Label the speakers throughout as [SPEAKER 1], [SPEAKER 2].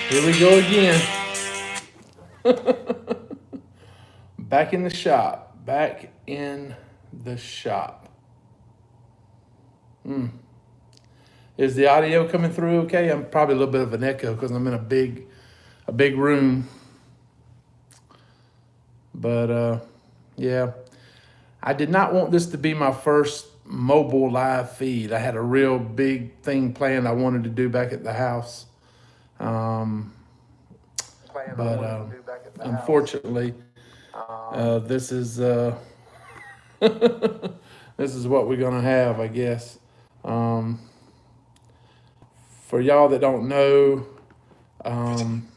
[SPEAKER 1] Here we go again. Back in the shop. Back in the shop. Is the audio coming through okay? I'm probably a little bit of an echo because I'm in a big room. But yeah, I did not want this to be my first mobile live feed. I had a real big thing planned I wanted to do back at the house. Um, but unfortunately, this is this is what we're gonna have, I guess. Um, for y'all that don't know, um,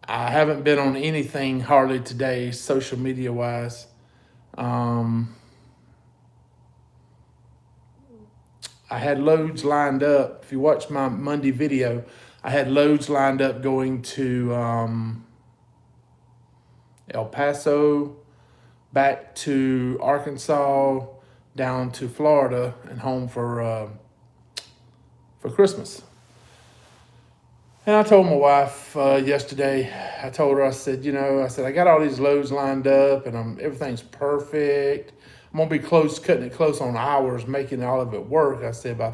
[SPEAKER 1] I haven't been on anything hardly today, social media wise. Um, I had loads lined up. If you watch my Monday video, I had loads lined up going to El Paso, back to Arkansas, down to Florida, and home for Christmas. And I told my wife yesterday. I told her, I said, I said I got all these loads lined up, and everything's perfect. I'm gonna be cutting it close on hours, making all of it work. I said, but I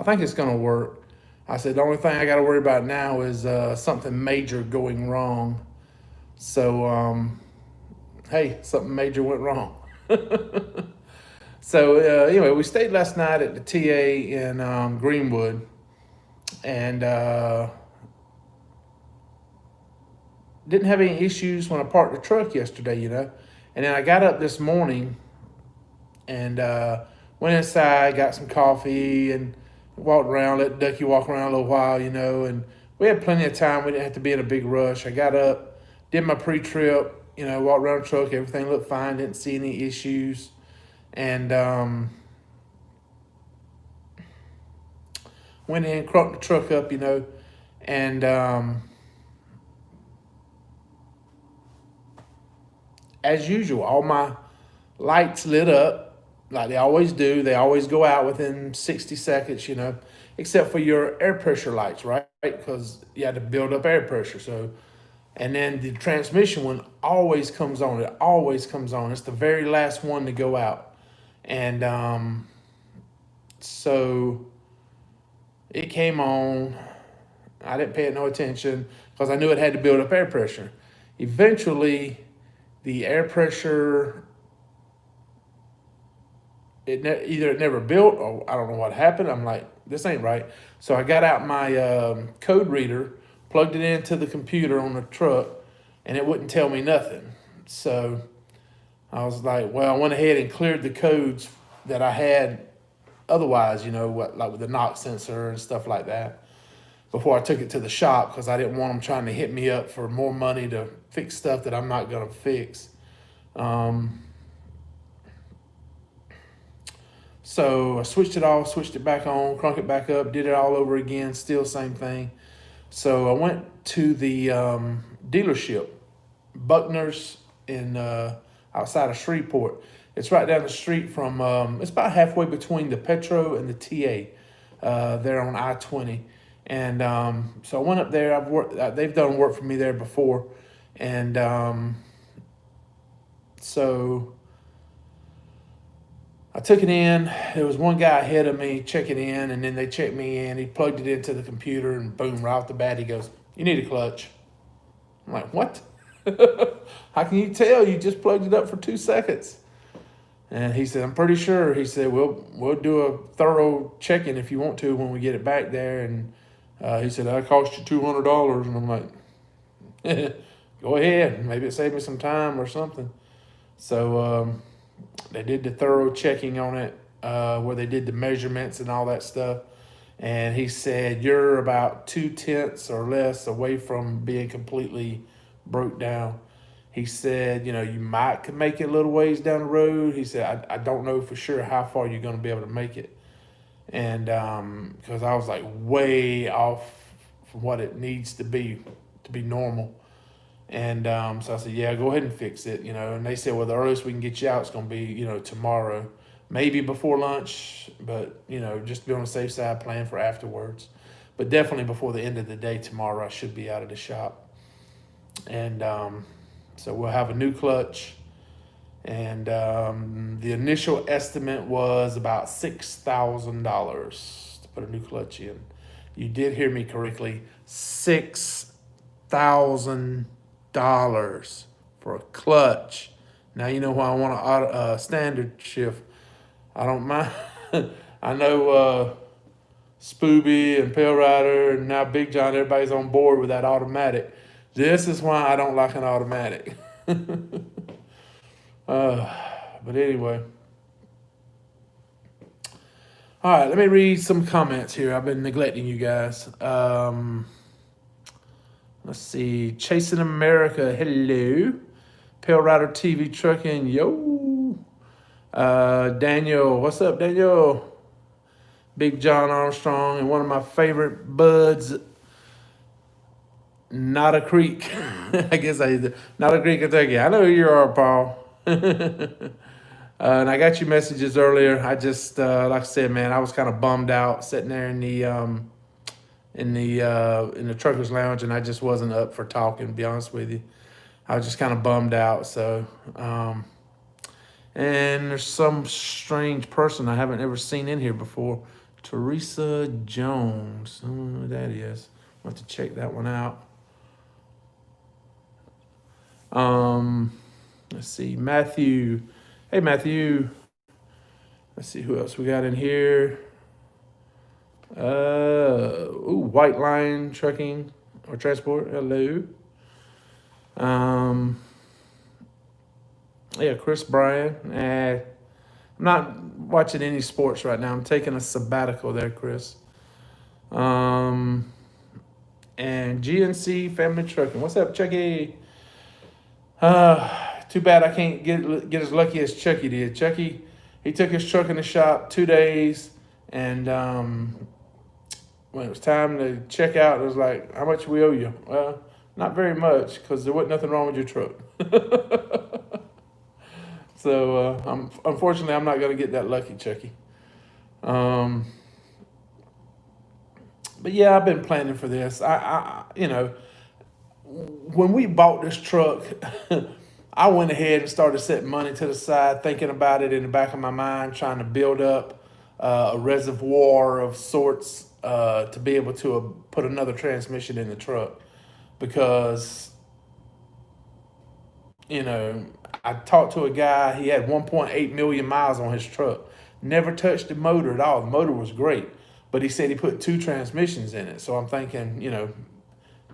[SPEAKER 1] think it's gonna work. I said the only thing I got to worry about now is something major going wrong. So, hey, something major went wrong. So anyway, we stayed last night at the TA in Greenwood, and didn't have any issues when I parked the truck yesterday. And then I got up this morning and went inside, got some coffee, and walked around, let Ducky walk around a little while. And we had plenty of time. We didn't have to be in a big rush. I got up, did my pre-trip, walked around the truck. Everything looked fine. Didn't see any issues. And went in, cranked the truck up, and as usual, all my lights lit up like they always do. They always go out within 60 seconds, except for your air pressure lights, right? Because you had to build up air pressure. So, and then the transmission one always comes on. It always comes on. It's the very last one to go out. And so it came on. I didn't pay it no attention because I knew it had to build up air pressure. Eventually, the air pressure, either it never built or I don't know what happened. I'm like, this ain't right. So I got out my code reader, plugged it into the computer on the truck, and it wouldn't tell me nothing. So I was like, well, I went ahead and cleared the codes that I had otherwise, like with the knock sensor and stuff like that, before I took it to the shop because I didn't want them trying to hit me up for more money to fix stuff that I'm not going to fix. So I switched it off, switched it back on, crunk it back up, did it all over again, still same thing. So I went to the dealership, Buckner's in outside of Shreveport. It's right down the street from, it's about halfway between the Petro and the TA there on I-20. And so I went up there. I've worked. They've done work for me there before. And so I took it in. There was one guy ahead of me checking in, and then they checked me in. He plugged it into the computer, and boom, right off the bat, he goes, "You need a clutch." I'm like, "What? How can you tell? You just plugged it up for 2 seconds." And he said, "I'm pretty sure." He said, "We'll do a thorough check-in if you want to when we get it back there." And he said, "That cost you $200." And I'm like, "Go ahead. Maybe it saved me some time or something." So they did the thorough checking on it, where they did the measurements and all that stuff. And he said, "You're about 2/10 or less away from being completely broke down." He said, "You might could make it a little ways down the road." He said, I don't know for sure how far you're going to be able to make it." And because I was like way off from what it needs to be normal. And so I said, "Yeah, go ahead and fix it." And they said, "Well, the earliest we can get you out is going to be, tomorrow, maybe before lunch, but, just to be on the safe side, plan for afterwards." but definitely before the end of the day tomorrow, I should be out of the shop. And so we'll have a new clutch. And the initial estimate was about $6,000 to put a new clutch in. You did hear me correctly. $6,000 for a clutch. Now you know why I want a standard shift. I don't mind. I know Spooby and Pale Rider and now Big John, everybody's on board with that automatic. This is why I don't like an automatic. But anyway. All right, let me read some comments here. I've been neglecting you guys. Let's see. Chasing America, hello. Pale Rider TV Trucking, yo. Daniel, what's up, Daniel? Big John Armstrong and one of my favorite buds, Not a Creek. I guess Not a Creek, Kentucky. I know who you are, Paul. And I got your messages earlier. I just, like I said, man, I was kind of bummed out sitting there in the truckers lounge, and I just wasn't up for talking, to be honest with you. I was just kind of bummed out. So, and there's some strange person I haven't ever seen in here before. Teresa Jones. I don't know who that is. I'll have to check that one out. Let's see. Matthew. Hey, Matthew. Let's see who else we got in here. White Line Trucking or Transport. Hello. Yeah, Chris Bryan. I'm not watching any sports right now. I'm taking a sabbatical there, Chris. And GNC Family Trucking. What's up, Chucky? Too bad I can't get as lucky as Chucky did. Chucky, he took his truck in the shop 2 days, and when it was time to check out, it was like, how much we owe you? Well, not very much, because there wasn't nothing wrong with your truck. So, unfortunately, I'm not going to get that lucky, Chucky. But yeah, I've been planning for this. I when we bought this truck, I went ahead and started setting money to the side, thinking about it in the back of my mind, trying to build up a reservoir of sorts to be able to put another transmission in the truck. Because, I talked to a guy, he had 1.8 million miles on his truck. Never touched the motor at all. The motor was great. But he said he put 2 transmissions in it. So I'm thinking, you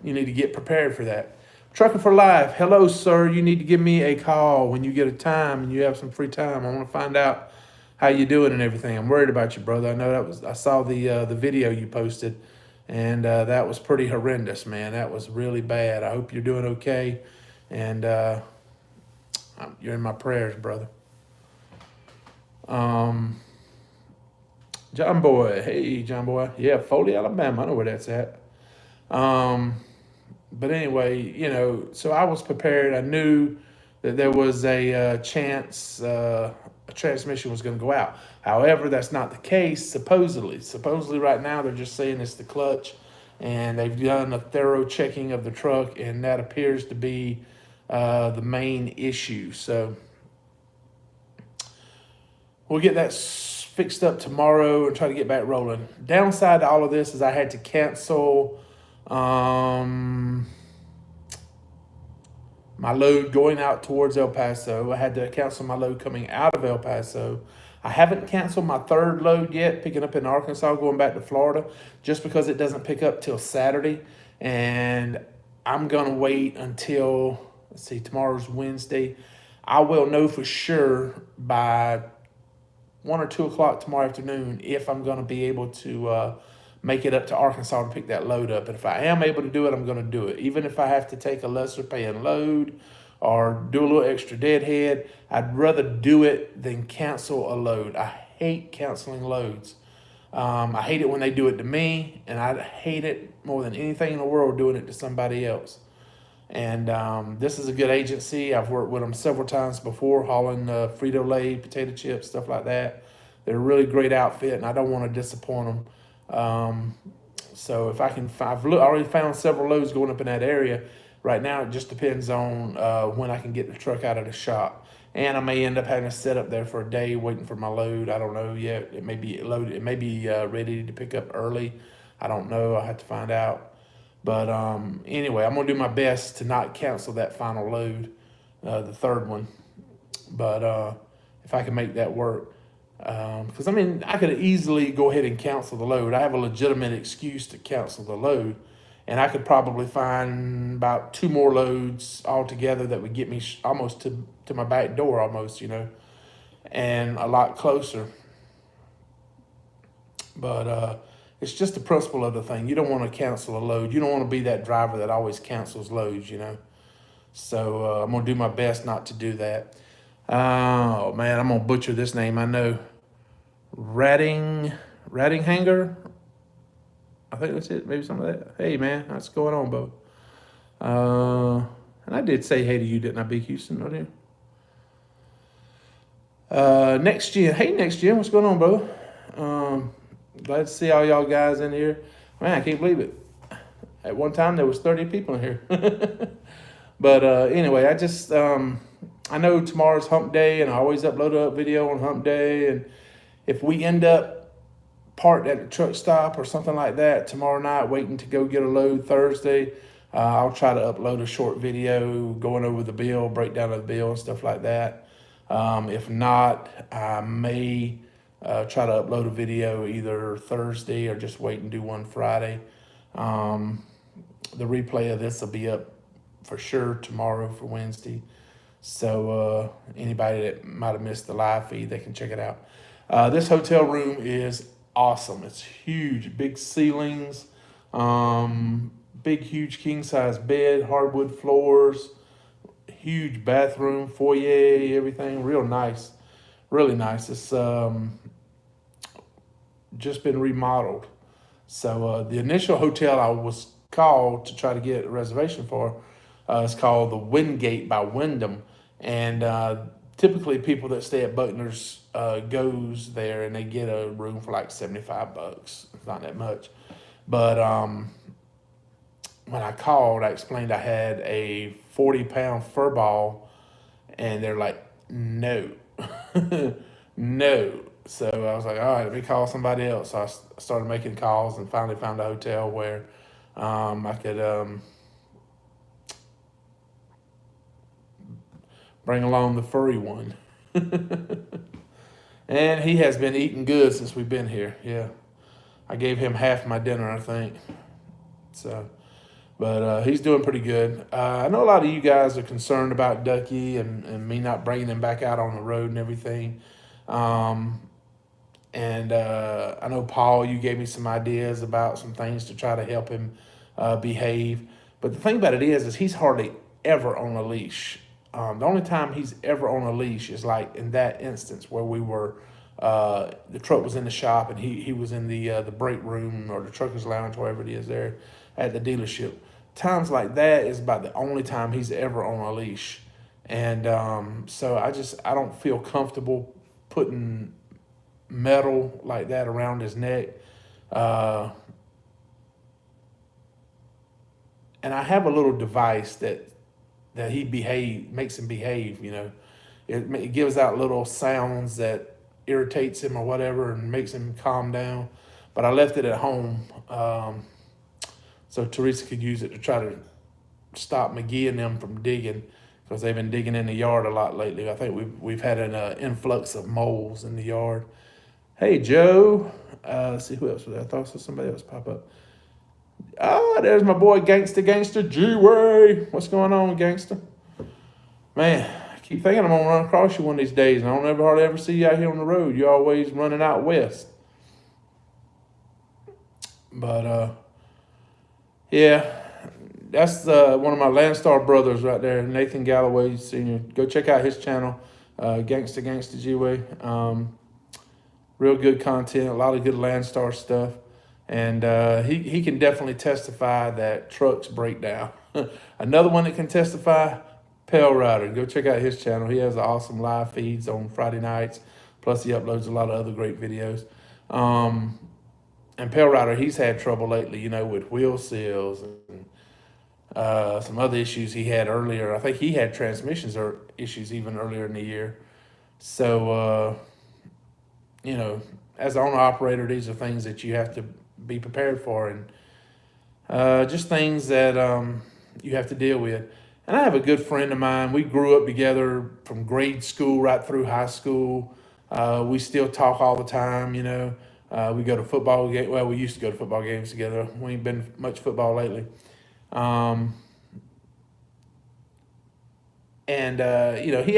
[SPEAKER 1] need to get prepared for that. Trucking for Life. Hello, sir. You need to give me a call when you get a time and you have some free time. I want to find out how you doing and everything. I'm worried about you, brother. I know I saw the video you posted, and that was pretty horrendous, man. That was really bad. I hope you're doing okay, and you're in my prayers, brother. John Boy. Hey, John Boy. Yeah, Foley, Alabama. I know where that's at. But anyway, so I was prepared. I knew that there was a chance a transmission was going to go out. However, that's not the case, supposedly. Supposedly right now they're just saying it's the clutch, and they've done a thorough checking of the truck, and that appears to be the main issue. So we'll get that fixed up tomorrow and try to get back rolling. Downside to all of this is I had to cancel my load going out towards El Paso. I had to cancel my load coming out of El Paso. I haven't canceled my 3rd load yet, picking up in Arkansas, going back to Florida, just because it doesn't pick up till Saturday. And I'm going to wait until, tomorrow's Wednesday. I will know for sure by 1 or 2 o'clock tomorrow afternoon if I'm going to be able to make it up to Arkansas to pick that load up. And if I am able to do it, I'm going to do it. Even if I have to take a lesser paying load or do a little extra deadhead, I'd rather do it than cancel a load. I hate canceling loads. I hate it when they do it to me, and I hate it more than anything in the world doing it to somebody else. And this is a good agency. I've worked with them several times before, hauling Frito-Lay, potato chips, stuff like that. They're a really great outfit, and I don't want to disappoint them. So if I can, already found several loads going up in that area. Right now, it just depends on when I can get the truck out of the shop. And I may end up having to sit up there for a day waiting for my load. I don't know yet. It may be loaded. It may be ready to pick up early. I don't know. I have to find out. But anyway, I'm going to do my best to not cancel that final load, the third one. But if I can make that work. Because, I mean, I could easily go ahead and cancel the load. I have a legitimate excuse to cancel the load. And I could probably find about 2 more loads altogether that would get me almost to my back door almost, and a lot closer. But it's just the principle of the thing. You don't want to cancel a load. You don't want to be that driver that always cancels loads, So I'm going to do my best not to do that. Oh, man, I'm going to butcher this name. I know. Rattinghanger? I think that's it. Maybe some of that. Hey, man, what's going on, Bo? And I did say hey to you, didn't I, Big Houston? Right here. Next Gen. Hey, Next Gen, what's going on, Bo? Glad to see all y'all guys in here. Man, I can't believe it. At one time, there was 30 people in here. But anyway, I just, I know tomorrow's hump day, and I always upload a video on hump day. And if we end up parked at the truck stop or something like that tomorrow night, waiting to go get a load Thursday, I'll try to upload a short video going over the bill, breakdown of the bill and stuff like that. If not, I may try to upload a video either Thursday or just wait and do one Friday. The replay of this will be up for sure tomorrow for Wednesday. So anybody that might have missed the live feed, they can check it out. This hotel room is awesome. It's huge, big ceilings, big, huge king-size bed, hardwood floors, huge bathroom, foyer, everything. Real nice, really nice. It's just been remodeled. So the initial hotel I was called to try to get a reservation for is called the Wingate by Wyndham. And typically people that stay at Buckner's goes there and they get a room for like $75. It's not that much. But when I called, I explained I had a 40-pound fur ball, and they're like, no, no. So I was like, all right, let me call somebody else. So I started making calls and finally found a hotel where I could bring along the furry one. And he has been eating good since we've been here. Yeah. I gave him half my dinner, I think. So, but he's doing pretty good. I know a lot of you guys are concerned about Ducky and me not bringing him back out on the road and everything. And I know, Paul, you gave me some ideas about some things to try to help him behave. But the thing about it is he's hardly ever on a leash. The only time he's ever on a leash is like in that instance where we were, the truck was in the shop and he was in the break room or the trucker's lounge, wherever it is there at the dealership. Times like that is about the only time he's ever on a leash. And so I don't feel comfortable putting metal like that around his neck. And I have a little device that he makes him behave, It gives out little sounds that irritates him or whatever and makes him calm down. But I left it at home so Teresa could use it to try to stop McGee and them from digging, because they've been digging in the yard a lot lately. I think we've had an influx of moles in the yard. Hey, Joe. Let's see who else was there. I thought I saw somebody else pop up. There's my boy Gangster G-Way. What's going on, Gangster? Man, I keep thinking I'm going to run across you one of these days, and I don't hardly ever see you out here on the road. You're always running out west. But, yeah, that's one of my Landstar brothers right there, Nathan Galloway Sr. Go check out his channel, Gangster G-Way. Real good content, a lot of good Landstar stuff. And he can definitely testify that trucks break down. Another one that can testify, Pale Rider. Go check out his channel. He has awesome live feeds on Friday nights. Plus he uploads a lot of other great videos. And Pale Rider, he's had trouble lately, with wheel seals and some other issues he had earlier. I think he had transmissions or issues even earlier in the year. So, as an owner operator, these are things that you have to be prepared for, and just things that you have to deal with. And I have a good friend of mine. We grew up together from grade school right through high school. We still talk all the time, we go to football games. Well, we used to go to football games together. We ain't been much football lately. He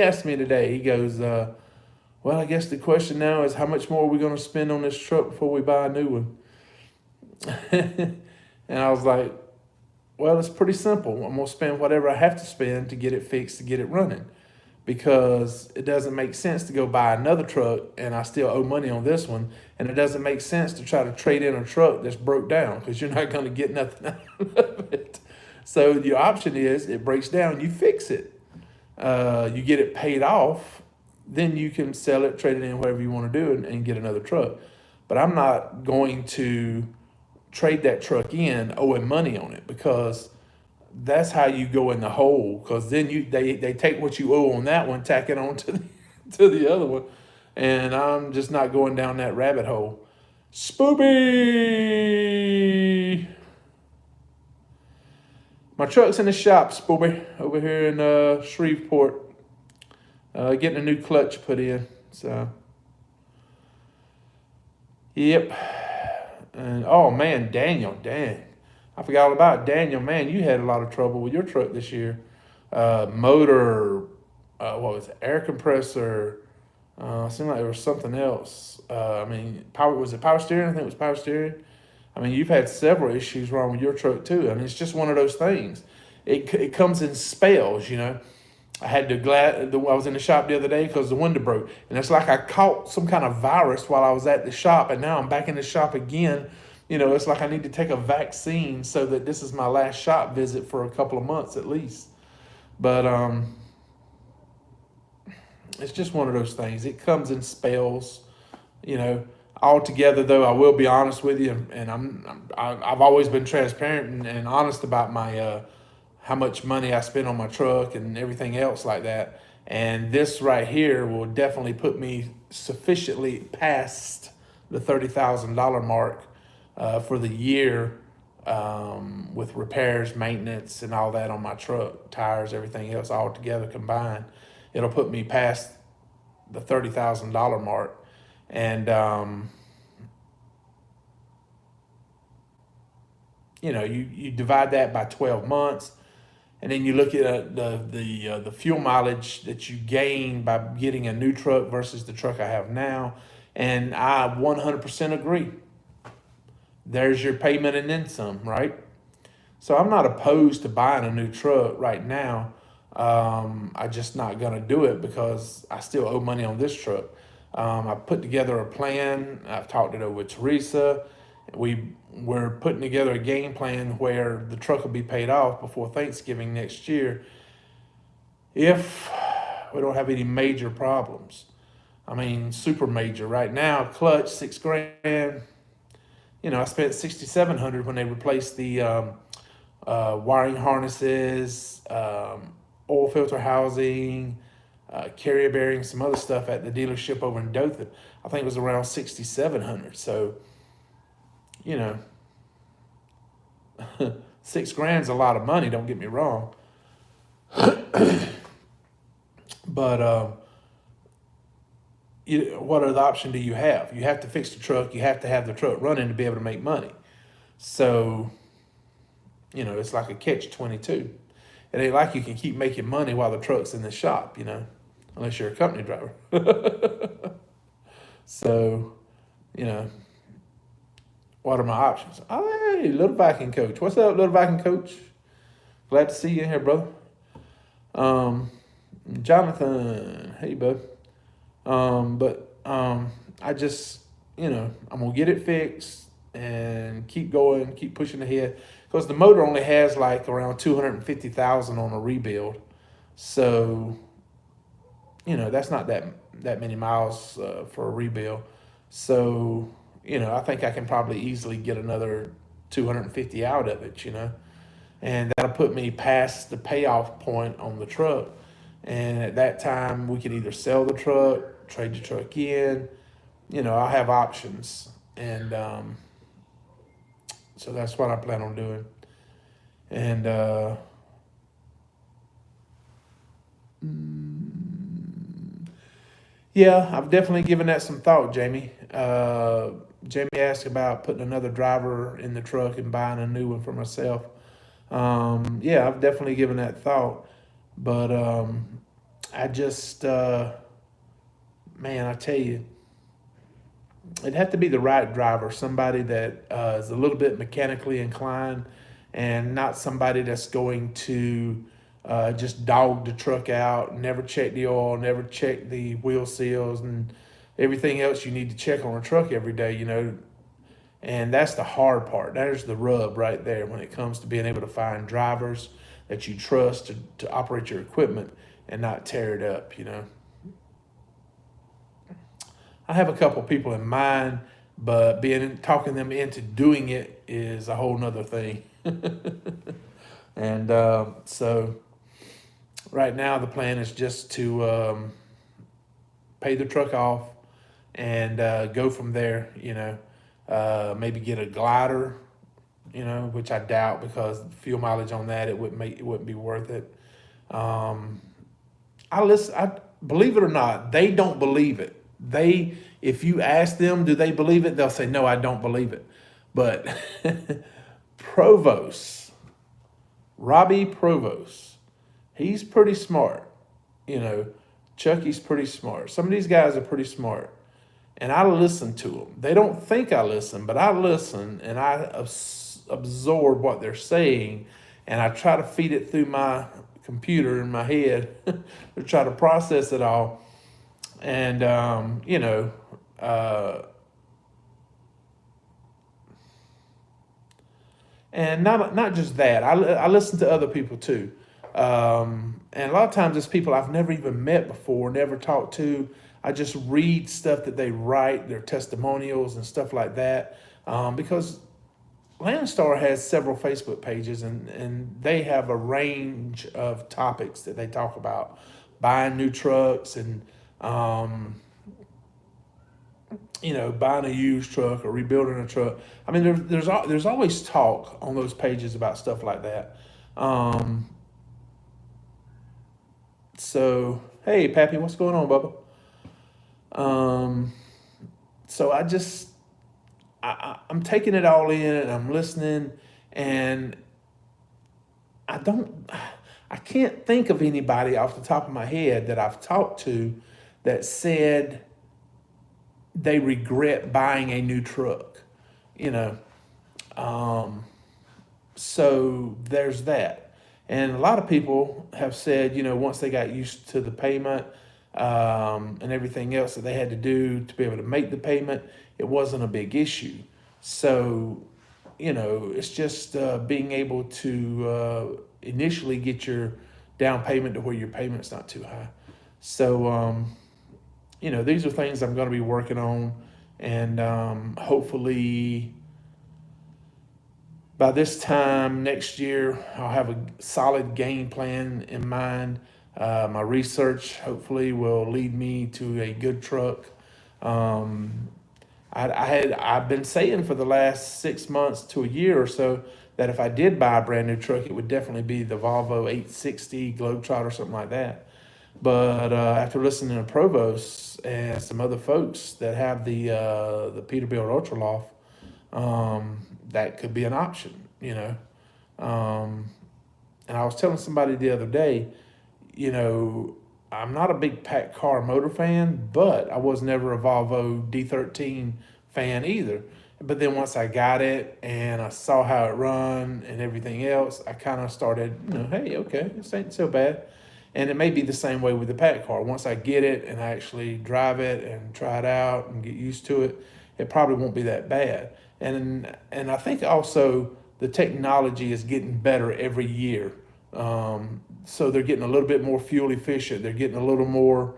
[SPEAKER 1] asked me today, he goes, well, I guess the question now is how much more are we going to spend on this truck before we buy a new one? And I was like, well, it's pretty simple. I'm going to spend whatever I have to spend to get it fixed, to get it running. Because it doesn't make sense to go buy another truck and I still owe money on this one. And it doesn't make sense to try to trade in a truck that's broke down because you're not going to get nothing out of it. So your option is it breaks down, you fix it. You get it paid off, then you can sell it, trade it in, whatever you want to do, and get another truck. But I'm not going to trade that truck in owing money on it, because that's how you go in the hole. Because then they take what you owe on that one, tack it on to the other one, and I'm just not going down that rabbit hole. Spoopy! My truck's in the shop, Spoopy, over here in Shreveport. Getting a new clutch put in. So, yep. And oh man, Daniel, dang, I forgot all about Daniel. Man, you had a lot of trouble with your truck this year. Motor, what was it? Air compressor. Seemed like there was something else. Was it power steering? I think it was power steering. You've had several issues wrong with your truck too. It's just one of those things. It comes in spells, I had I was in the shop the other day because the window broke. And it's like I caught some kind of virus while I was at the shop, and now I'm back in the shop again. It's like I need to take a vaccine so that this is my last shop visit for a couple of months at least. But it's just one of those things. It comes in spells, Altogether, though, I will be honest with you, and I've always been transparent and honest about my how much money I spend on my truck and everything else like that. And this right here will definitely put me sufficiently past the $30,000 mark for the year, with repairs, maintenance, and all that on my truck, tires, everything else all together combined. It'll put me past the $30,000 mark. And, you divide that by 12 months, and then you look at the fuel mileage that you gain by getting a new truck versus the truck I have now. And I 100% agree. There's your payment and then some, right? So I'm not opposed to buying a new truck right now. I'm just not going to do it because I still owe money on this truck. I put together a plan. I've talked it over with Teresa. We're putting together a game plan where the truck will be paid off before Thanksgiving next year if we don't have any major problems. Super major. Right now, clutch, $6,000. I spent $6,700 when they replaced the wiring harnesses, oil filter housing, carrier bearing, some other stuff at the dealership over in Dothan. I think it was around $6,700. So, $6,000's a lot of money. Don't get me wrong. But what other option do you have? You have to fix the truck. You have to have the truck running to be able to make money. So, it's like a catch-22. It ain't like you can keep making money while the truck's in the shop, unless you're a company driver. So, what are my options? Oh, hey, Little Viking Coach. What's up, Little Viking Coach? Glad to see you in here, brother. Jonathan, hey, bud. I just, I'm going to get it fixed and keep going, keep pushing ahead. Because the motor only has like around 250,000 on a rebuild. So, that's not that many miles for a rebuild. So, I think I can probably easily get another 250 out of it, and that'll put me past the payoff point on the truck. And at that time, we could either sell the truck, trade the truck in. I have options, and so that's what I plan on doing. And yeah, I've definitely given that some thought, Jamie. Jamie asked about putting another driver in the truck and buying a new one for myself. Yeah, I've definitely given that thought, but I just, man, I tell you, it'd have to be the right driver, somebody that is a little bit mechanically inclined, and not somebody that's going to just dog the truck out, never check the oil, never check the wheel seals, and everything else you need to check on a truck every day. And that's the hard part. There's the rub right there when it comes to being able to find drivers that you trust to operate your equipment and not tear it up. I have a couple people in mind, but talking them into doing it is a whole nother thing. And so right now the plan is just to pay the truck off and go from there. Maybe get a glider, which I doubt, because fuel mileage on that, it wouldn't be worth it. I believe it or not, they don't believe it. If you ask them, do they believe it? They'll say, no, I don't believe it. But Provost, Robbie Provost, he's pretty smart. Chucky's pretty smart. Some of these guys are pretty smart. And I listen to them. They don't think I listen, but I listen, and I absorb what they're saying, and I try to feed it through my computer in my head to try to process it all. And and not just that. I listen to other people too, and a lot of times it's people I've never even met before, never talked to. I just read stuff that they write, their testimonials and stuff like that, because Landstar has several Facebook pages, and they have a range of topics that they talk about: buying new trucks and buying a used truck or rebuilding a truck. I mean, there's always talk on those pages about stuff like that. So hey, Pappy, what's going on, Bubba? So I'm taking it all in, and I'm listening, and I can't think of anybody off the top of my head that I've talked to that said they regret buying a new truck, so there's that. And a lot of people have said, once they got used to the payment, and everything else that they had to do to be able to make the payment, it wasn't a big issue. So, it's just being able to initially get your down payment to where your payment's not too high. So, these are things I'm going to be working on, and hopefully by this time next year, I'll have a solid game plan in mind. My research hopefully will lead me to a good truck. I've been saying for the last 6 months to a year or so that if I did buy a brand new truck, it would definitely be the Volvo 860 Globetrotter or something like that. But after listening to Provost and some other folks that have the Peterbilt Ultraloft, that could be an option, And I was telling somebody the other day, I'm not a big pack car motor fan, but I was never a Volvo D13 fan either. But then once I got it and I saw how it run and everything else, I kind of started, hey, okay, this ain't so bad. And it may be the same way with the pack car. Once I get it and I actually drive it and try it out and get used to it, it probably won't be that bad. And I think also the technology is getting better every year. So they're getting a little bit more fuel efficient. They're getting a little more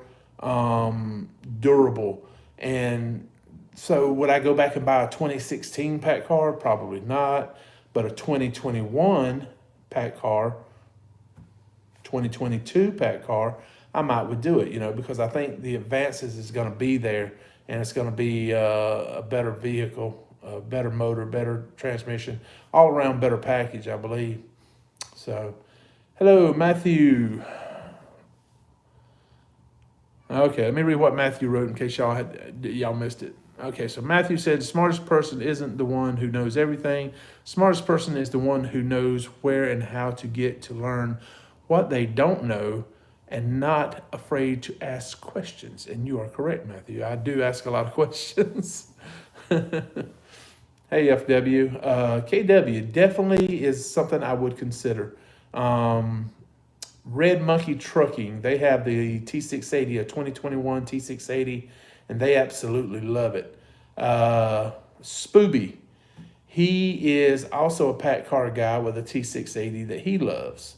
[SPEAKER 1] durable. And So would I go back and buy a 2016 pack car? Probably not. But a 2021 pack car, 2022 pack car, I might would do it, because I think the advances is going to be there, and it's going to be a better vehicle, a better motor, better transmission, all around better package, I believe. So, hello, Matthew. Okay, let me read what Matthew wrote in case y'all missed it. Okay, so Matthew said, the smartest person isn't the one who knows everything. Smartest person is the one who knows where and how to get to learn what they don't know and not afraid to ask questions. And you are correct, Matthew. I do ask a lot of questions. Hey, FW. KW definitely is something I would consider. Red Monkey Trucking, they have the T680, a 2021 T680, and they absolutely love it. Spooby, he is also a pack car guy with a T680 that he loves.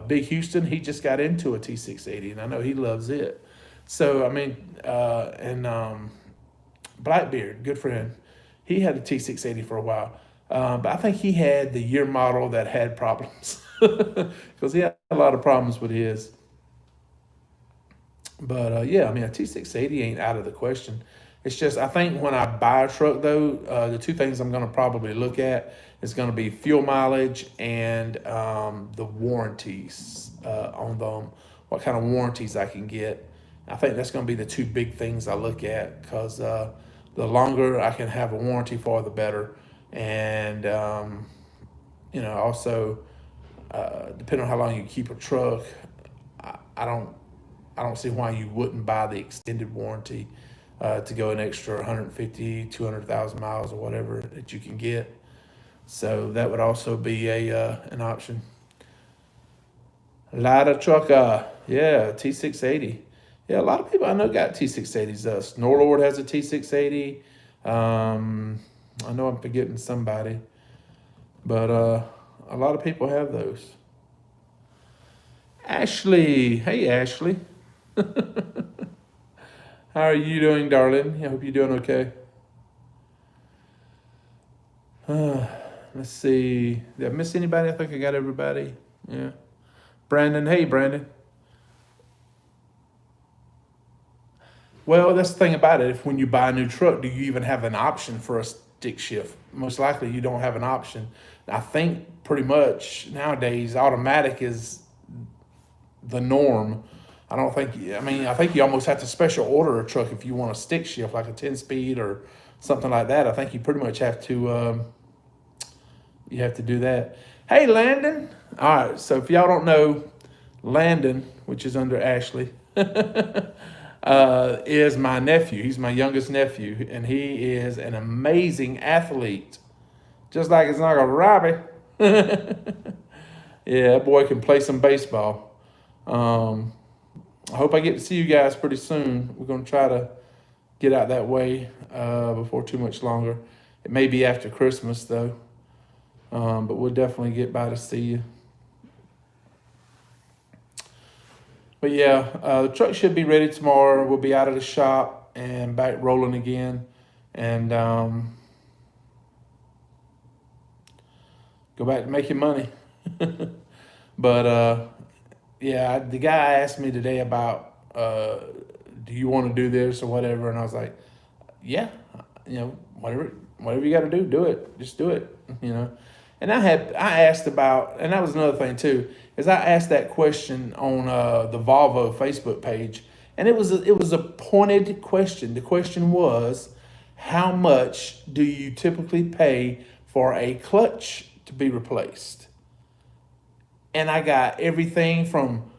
[SPEAKER 1] Big Houston, he just got into a T680, and I know he loves it. So, I mean, Blackbeard, good friend, he had a T680 for a while. But I think he had the year model that had problems because he had a lot of problems with his. But yeah, I mean, a T680 ain't out of the question. It's just, I think when I buy a truck, though, the two things I'm going to probably look at is going to be fuel mileage and the warranties on them, what kind of warranties I can get. I think that's going to be the two big things I look at, because the longer I can have a warranty for, the better. And, also, depending on how long you keep a truck, I don't see why you wouldn't buy the extended warranty to go an extra 150, 200,000 miles or whatever that you can get. So that would also be an option. Lada trucker, yeah, T680. Yeah, a lot of people I know got T680s. Snorlord has a T680. I know I'm forgetting somebody, but a lot of people have those. Ashley, hey Ashley. How are you doing, darling? I hope you're doing okay. Let's see. Did I miss anybody? I think I got everybody. Yeah. Brandon, hey Brandon. Well, that's the thing about it. If when you buy a new truck, do you even have an option for a stick shift? Most likely you don't have an option. I think pretty much nowadays automatic is the norm. I think you almost have to special order a truck if you want a stick shift, like a 10-speed or something like that. I think you pretty much have to do that. Hey, Landon. All right, so if y'all don't know, Landon, which is under Ashley, is my nephew. He's my youngest nephew, and he is an amazing athlete. Just like it's not a Robbie. Yeah, that boy can play some baseball. I hope I get to see you guys pretty soon. We're going to try to get out that way before too much longer. It may be after Christmas, though. But we'll definitely get by to see you. But yeah, the truck should be ready tomorrow. We'll be out of the shop and back rolling again. And go back to making money. But yeah, the guy asked me today about, do you want to do this or whatever? And I was like, yeah, whatever you got to do it. Just do it, And I asked about, and that was another thing too, is I asked that question on the Volvo Facebook page, and it was a pointed question. The question was, how much do you typically pay for a clutch to be replaced? And I got everything from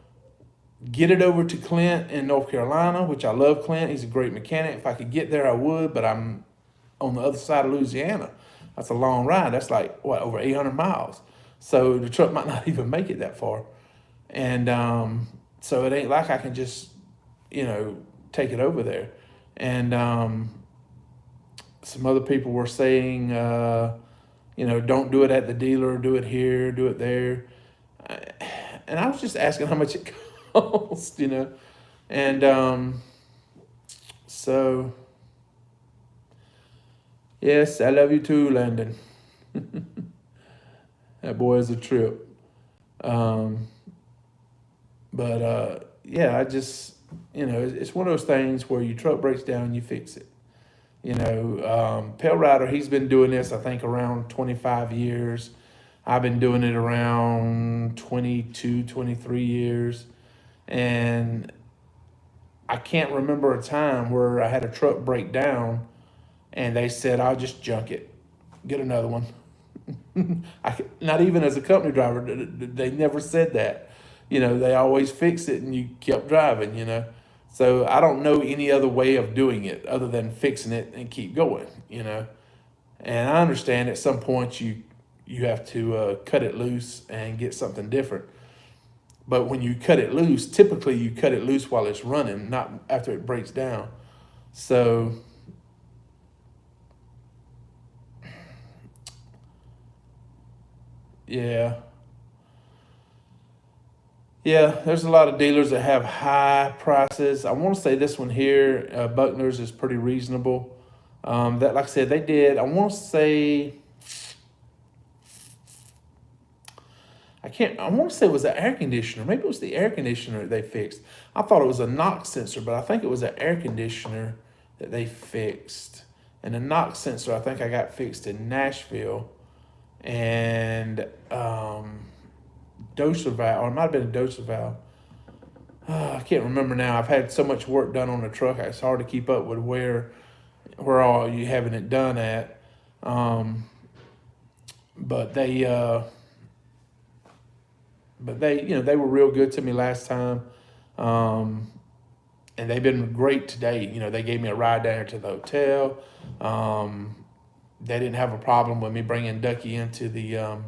[SPEAKER 1] get it over to Clint in North Carolina, which I love Clint. He's a great mechanic. If I could get there, I would, but I'm on the other side of Louisiana. That's a long ride. That's like, over 800 miles. So the truck might not even make it that far. And so it ain't like I can just, take it over there. And some other people were saying, don't do it at the dealer, do it here, do it there. And I was just asking how much it costs, And So, yes, I love you too, Landon. That boy is a trip. Um, but yeah, I just, it's one of those things where your truck breaks down, you fix it. Pale Rider, he's been doing this, I think, around 25 years. I've been doing it around 22, 23 years. And I can't remember a time where I had a truck break down and they said, I'll just junk it, get another one. Not even as a company driver, they never said that. They always fix it and you kept driving. So I don't know any other way of doing it other than fixing it and keep going. And I understand at some point you have to cut it loose and get something different. But when you cut it loose, typically you cut it loose while it's running, not after it breaks down. So yeah. Yeah, there's a lot of dealers that have high prices. I want to say this one here, Buckner's, is pretty reasonable. That, like I said, they did, I want to say, I want to say it was the air conditioner. Maybe it was the air conditioner that they fixed. I thought it was a knock sensor, but I think it was an air conditioner that they fixed. And the knock sensor, I think I got fixed in Nashville. And doser valve, or it might have been a doser valve. I can't remember now. I've had so much work done on the truck, it's hard to keep up with where all you having it done at. But they they were real good to me last time. And they've been great today. They gave me a ride down here to the hotel. They didn't have a problem with me bringing Ducky into the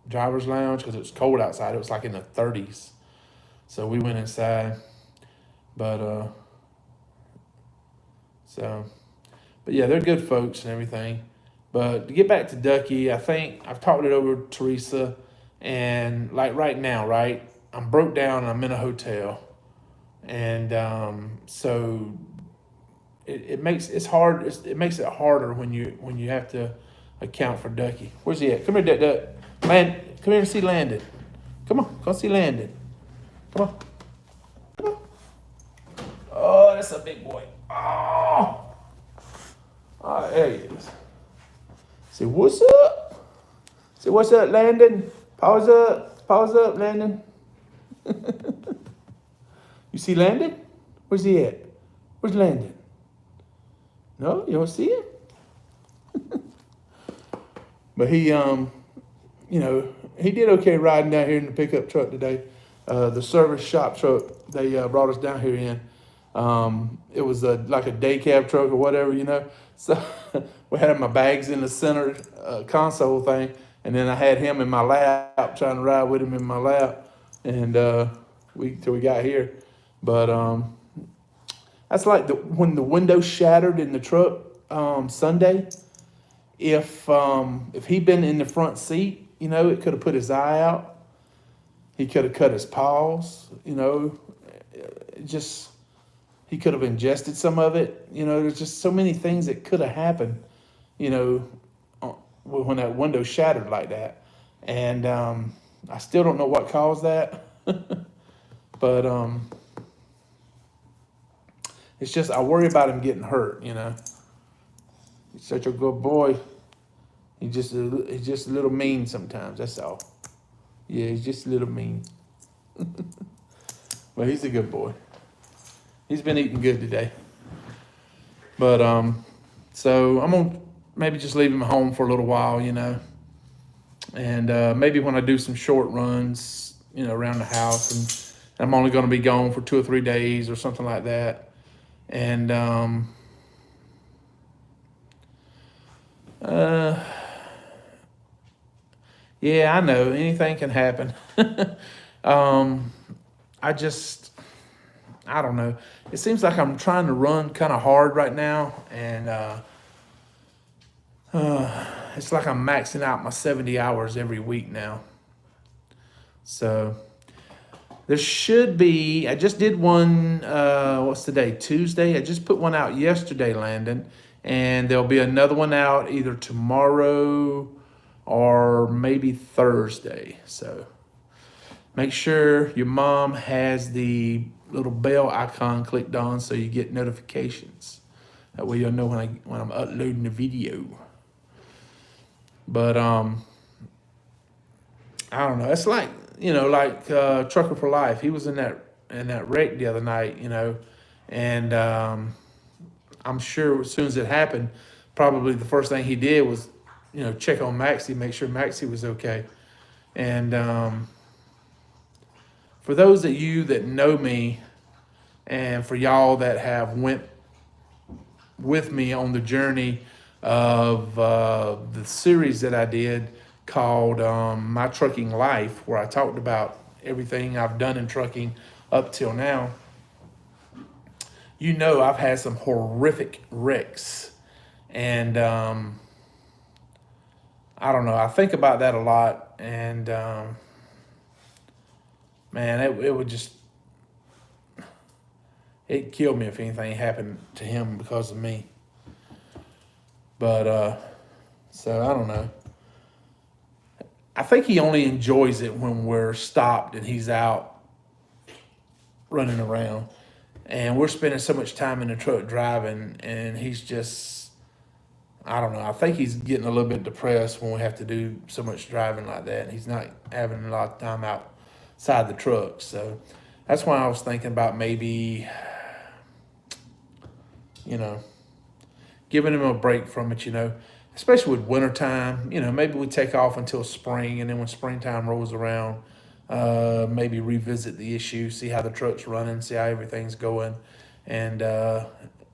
[SPEAKER 1] driver's lounge because it was cold outside. It was like in the 30s. So we went inside. But yeah, they're good folks and everything. But to get back to Ducky, I think I've talked it over to Teresa, and like right now, right, I'm broke down and I'm in a hotel. And so it makes it harder when you have to account for Ducky. Where's he at? Come here, Duck. Come here and see Landon. Come on, go see Landon. Come on. Oh, that's a big boy. Oh, there he is. Say, what's up? Say, what's up, Landon? Pause up, Landon. You see Landon? Where's he at? Where's Landon? No, you don't see him? But he did okay riding down here in the pickup truck today. The service shop truck they brought us down here in. It was like a day cab truck or whatever. So we had my bags in the center console thing, and then I had him in my lap, trying to ride with him in my lap, and till we got here. But that's like when the window shattered in the truck Sunday. If he'd been in the front seat, it could have put his eye out. He could have cut his paws. He could have ingested some of it. There's just so many things that could have happened, when that window shattered like that. And I still don't know what caused that. But it's just, I worry about him getting hurt, He's such a good boy. He's just a little mean sometimes, that's all. Yeah, he's just a little mean. But he's a good boy. He's been eating good today. But so I'm gonna maybe just leave him at home for a little while, and maybe when I do some short runs, around the house, and I'm only gonna be gone for 2 or 3 days or something like that. And yeah, I know anything can happen. I don't know. It seems like I'm trying to run kind of hard right now, and it's like I'm maxing out my 70 hours every week now. So There should be. I just did one. What's today? Tuesday. I just put one out yesterday, Landon, and there'll be another one out either tomorrow or maybe Thursday. So make sure your mom has the little bell icon clicked on so you get notifications. That way you'll know when I'm uploading the video. But I don't know. It's like, like Trucker for Life. He was in that wreck the other night, and I'm sure as soon as it happened, probably the first thing he did was, check on Maxie, make sure Maxie was okay. And for those of you that know me, and for y'all that have went with me on the journey of the series that I did called My Trucking Life, where I talked about everything I've done in trucking up till now, I've had some horrific wrecks. And I don't know, I think about that a lot. And man, it would just, it'd kill me if anything happened to him because of me. But so I don't know. I think he only enjoys it when we're stopped and he's out running around. And we're spending so much time in the truck driving, and he's just, I don't know. I think he's getting a little bit depressed when we have to do so much driving like that. And he's not having a lot of time outside the truck. So that's why I was thinking about maybe, giving him a break from it, especially with wintertime. Maybe we take off until spring, and then when springtime rolls around, maybe revisit the issue, see how the truck's running, see how everything's going, and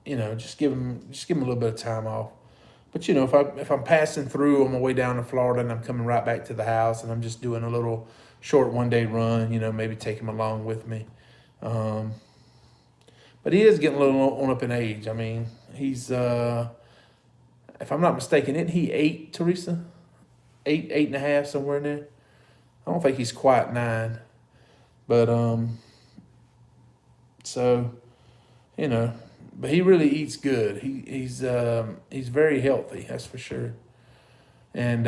[SPEAKER 1] just give him a little bit of time off. But if I'm passing through on my way down to Florida and I'm coming right back to the house and I'm just doing a little short 1-day run, maybe take him along with me. But he is getting a little on up in age. I mean, he's if I'm not mistaken, isn't he 8, Teresa? 8.5, somewhere in there. I don't think he's quite 9, but so but he really eats good. He's very healthy, that's for sure. And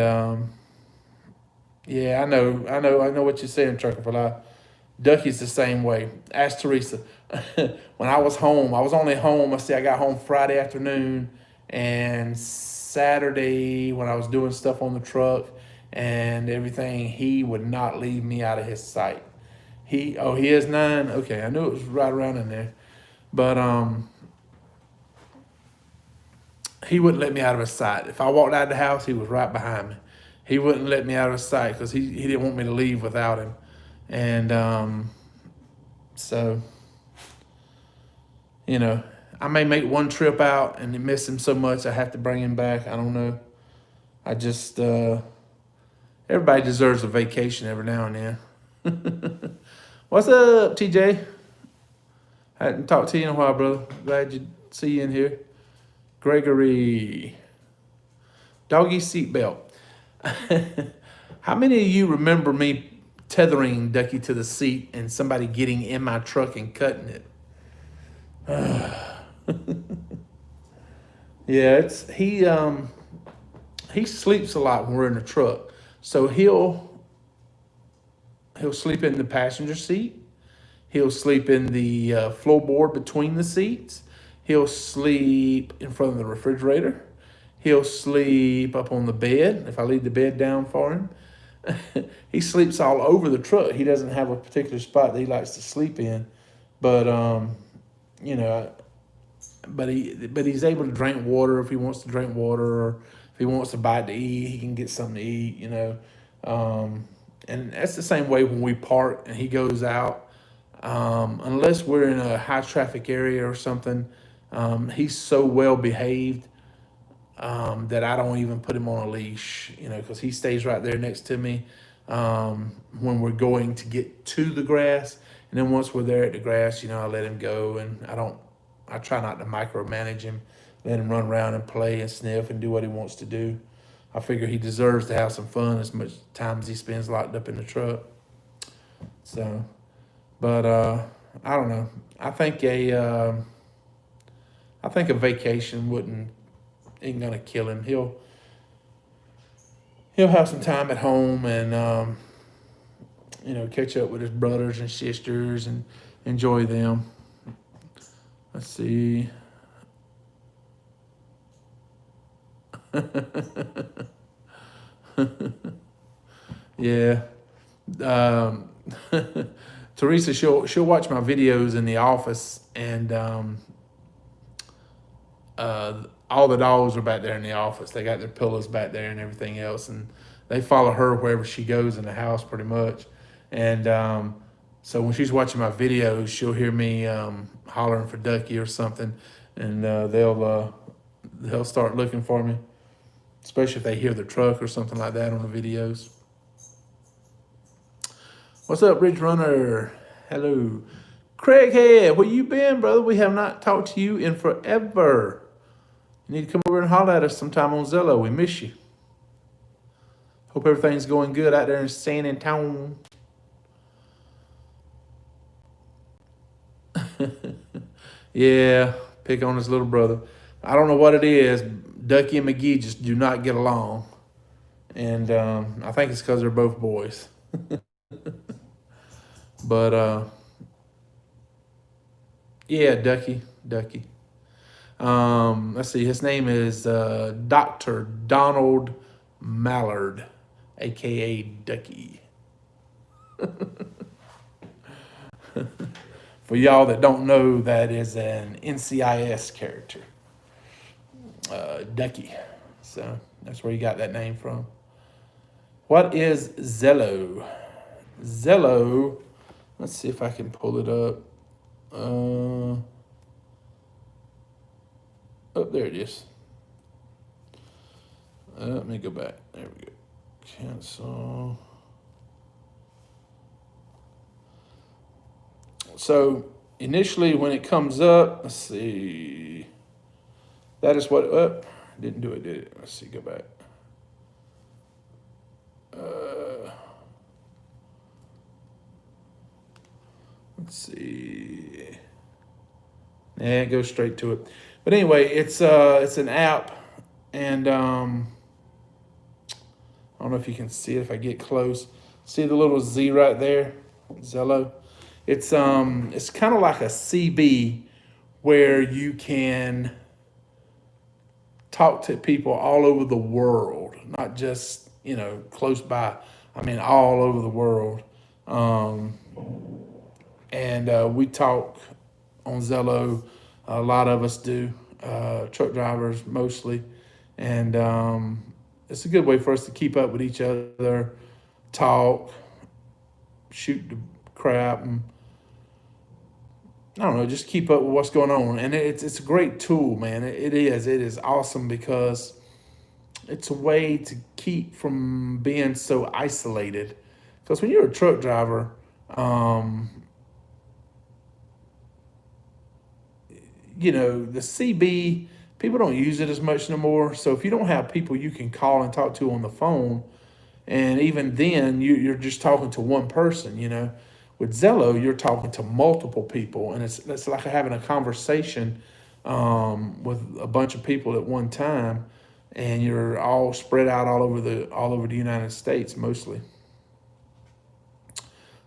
[SPEAKER 1] yeah, I know what you're saying, Trucker for Life. Ducky's the same way. Ask Teresa. When I was home, I was only home. I got home Friday afternoon and Saturday when I was doing stuff on the truck and everything. He would not leave me out of his sight. He is 9. Okay, I knew it was right around in there, but he wouldn't let me out of his sight. If I walked out of the house, he was right behind me. He wouldn't let me out of his sight because he didn't want me to leave without him. And so, I may make one trip out and miss him so much I have to bring him back. I don't know. I just, everybody deserves a vacation every now and then. What's up, TJ? I hadn't talked to you in a while, brother. Glad to see you in here. Gregory. Doggy seatbelt. How many of you remember me tethering Ducky to the seat and somebody getting in my truck and cutting it? Yeah, he sleeps a lot when we're in the truck. So he'll sleep in the passenger seat. He'll sleep in the floorboard between the seats. He'll sleep in front of the refrigerator. He'll sleep up on the bed if I leave the bed down for him. He sleeps all over the truck. He doesn't have a particular spot that he likes to sleep in, but but he's able to drink water if he wants to drink water, or if he wants a bite to eat, he can get something to eat. And that's the same way when we park and he goes out. Unless we're in a high traffic area or something, he's so well behaved that I don't even put him on a leash, because he stays right there next to me when we're going to get to the grass. And then once we're there at the grass, I let him go, and I try not to micromanage him, let him run around and play and sniff and do what he wants to do. I figure he deserves to have some fun as much time as he spends locked up in the truck. So, But I don't know. I think a vacation ain't gonna kill him. He'll have some time at home and catch up with his brothers and sisters and enjoy them. Let's see. Yeah. Um, Teresa, she'll watch my videos in the office, and all the dogs are back there in the office. They got their pillows back there and everything else, and they follow her wherever she goes in the house, pretty much. And so when she's watching my videos, she'll hear me hollering for Ducky or something, and they'll start looking for me, especially if they hear the truck or something like that on the videos. What's up, Ridge Runner? Hello. Craighead, where you been, brother? We have not talked to you in forever. You need to come over and holler at us sometime on Zello. We miss you. Hope everything's going good out there in San Antonio. Yeah, pick on his little brother. I don't know what it is. Ducky and McGee just do not get along. And I think it's because they're both boys. But yeah, Ducky. Let's see. His name is Dr. Donald Mallard, aka Ducky. For y'all that don't know, that is an NCIS character, Ducky. So that's where you got that name from. What is Zello? Zello. Let's see if I can pull it up. Oh, there it is. Let me go back. There we go. Cancel. So initially when it comes up, let's see. That is what, didn't do it, did it? Let's see, go back. Let's see. Yeah, it goes straight to it. But anyway, it's an app, and I don't know if you can see it if I get close. See the little Z right there, Zello. It's kind of like a CB where you can talk to people all over the world, not just close by. I mean, all over the world. And we talk on Zello. A lot of us do, truck drivers mostly, and it's a good way for us to keep up with each other, talk, shoot the crap, and I don't know, just keep up with what's going on. And it's a great tool, man. It is awesome because it's a way to keep from being so isolated. Because when you're a truck driver, the CB, people don't use it as much no more. So if you don't have people you can call and talk to on the phone, and even then you're just talking to one person, With Zello, you're talking to multiple people, and it's like having a conversation with a bunch of people at one time, and you're all spread out all over the United States mostly.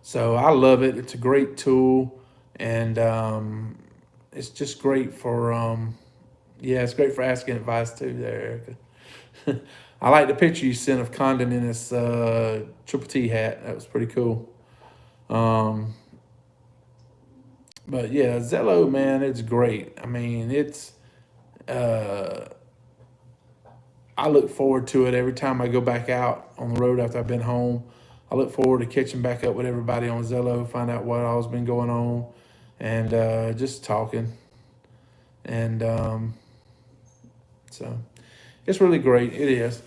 [SPEAKER 1] So I love it. It's a great tool, and it's just great for it's great for asking advice too, there, Erica. I like the picture you sent of Condon in his Triple T hat. That was pretty cool. But yeah, Zello, man, it's great. I mean, I look forward to it every time I go back out on the road after I've been home. I look forward to catching back up with everybody on Zello, find out what all's been going on, and just talking. And so it's really great. It is.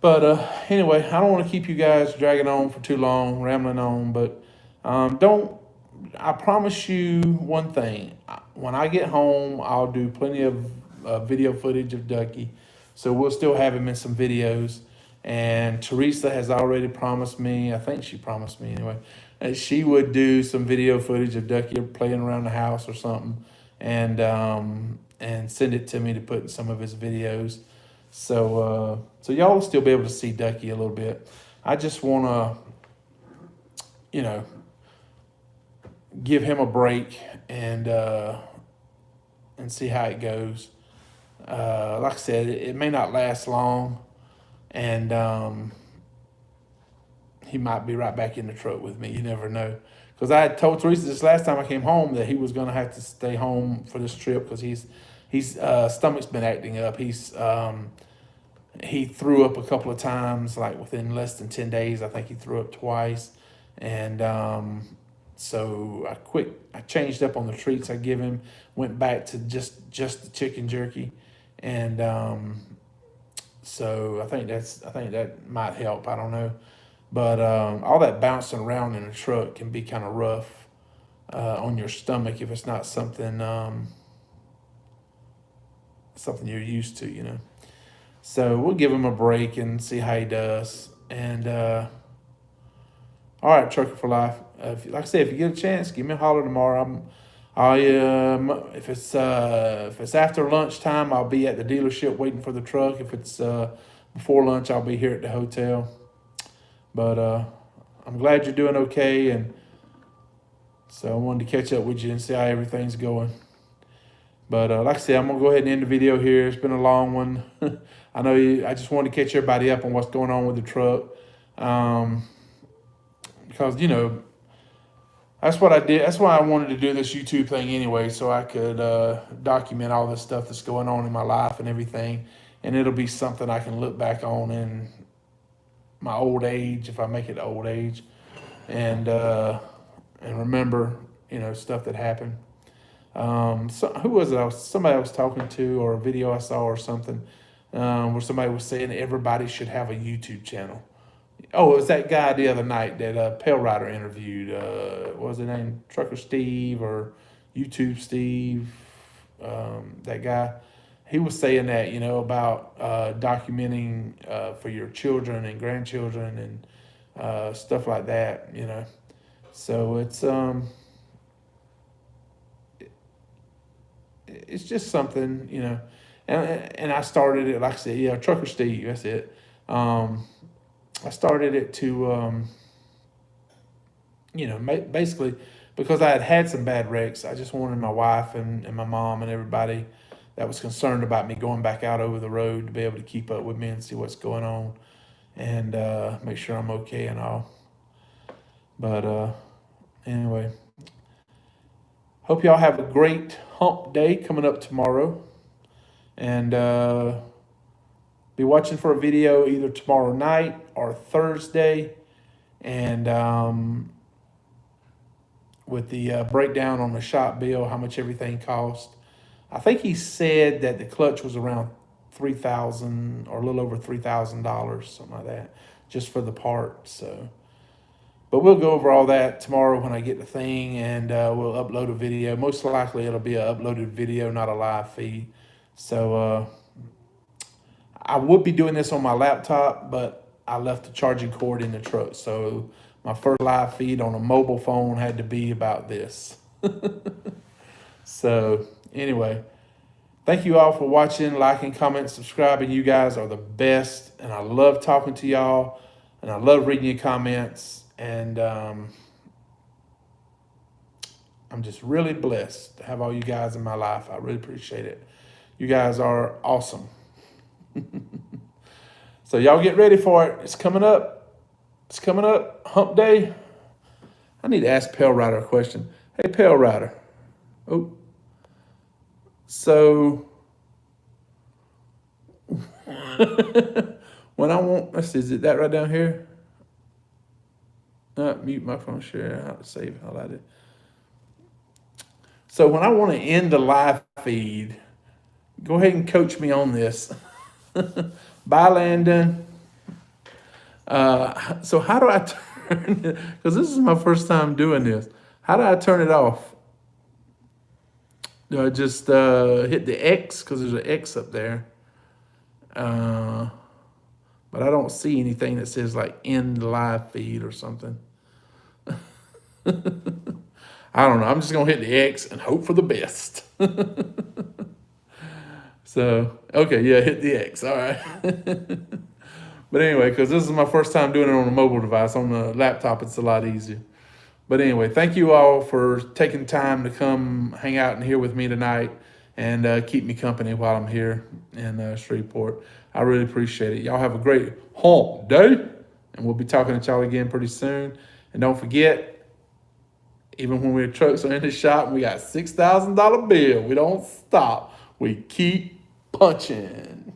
[SPEAKER 1] But anyway, I don't want to keep you guys dragging on for too long, rambling on. But I promise you one thing. When I get home, I'll do plenty of video footage of Ducky. So we'll still have him in some videos. And Teresa has already promised me, I think she promised me anyway, and she would do some video footage of Ducky playing around the house or something, and send it to me to put in some of his videos. So y'all will still be able to see Ducky a little bit. I just want to, give him a break and see how it goes. Like I said, it may not last long, and he might be right back in the truck with me. You never know. Because I had told Teresa this last time I came home that he was going to have to stay home for this trip because he's stomach's been acting up. He threw up a couple of times, like within less than 10 days. I think he threw up twice, and so I changed up on the treats I give him. Went back to just the chicken jerky, and so I think that might help. I don't know. But all that bouncing around in a truck can be kind of rough on your stomach if it's not something you're used to, So we'll give him a break and see how he does. And all right, Trucker for Life. Like I said, if you get a chance, give me a holler tomorrow. If it's after lunchtime, I'll be at the dealership waiting for the truck. If it's before lunch, I'll be here at the hotel. But I'm glad you're doing okay, and so I wanted to catch up with you and see how everything's going. But like I said, I'm going to go ahead and end the video here. It's been a long one. I know I just wanted to catch everybody up on what's going on with the truck. Because, that's what I did. That's why I wanted to do this YouTube thing anyway, so I could document all this stuff that's going on in my life and everything. And it'll be something I can look back on in my old age, if I make it old age, and remember, stuff that happened. So who was it? Somebody I was talking to, or a video I saw or something, where somebody was saying everybody should have a YouTube channel. Oh, it was that guy the other night that Pale Rider interviewed. What was his name? Trucker Steve or YouTube Steve? That guy. He was saying that, about documenting for your children and grandchildren and stuff like that, So it's just something, and I started it, like I said, Trucker Steve, that's it. I started it to, basically because I had some bad wrecks. I just wanted my wife and my mom and everybody that was concerned about me going back out over the road to be able to keep up with me and see what's going on and make sure I'm okay and all. But anyway, hope y'all have a great hump day coming up tomorrow. And be watching for a video either tomorrow night or Thursday. And with the breakdown on the shop bill, how much everything cost. I think he said that the clutch was around $3,000 or a little over $3,000, something like that, just for the part. So, but we'll go over all that tomorrow when I get the thing, and we'll upload a video. Most likely it'll be an uploaded video, not a live feed. So I would be doing this on my laptop, but I left the charging cord in the truck. So my first live feed on a mobile phone had to be about this. So anyway, thank you all for watching, liking, commenting, subscribing. You guys are the best, and I love talking to y'all, and I love reading your comments, and I'm just really blessed to have all you guys in my life. I really appreciate it. You guys are awesome. So y'all get ready for it. It's coming up. It's coming up. Hump day. I need to ask Pale Rider a question. Hey, Pale Rider. Oh. So when I want, let's see, is it that right down here? Mute my phone share. How to save it. I like it. So when I want to end the live feed, go ahead and coach me on this. Bye, Landon. So how do I turn it? Because this is my first time doing this. How do I turn it off? Do I just hit the X? Because there's an X up there. But I don't see anything that says like end live feed or something. I don't know. I'm just going to hit the X and hope for the best. So, okay, yeah, hit the X. All right. But anyway, because this is my first time doing it on a mobile device. On the laptop, it's a lot easier. But anyway, thank you all for taking time to come hang out and here with me tonight and keep me company while I'm here in Shreveport. I really appreciate it. Y'all have a great hump day, and we'll be talking to y'all again pretty soon. And don't forget, even when our trucks are in the shop and we got $6,000 bill, we don't stop. We keep punching.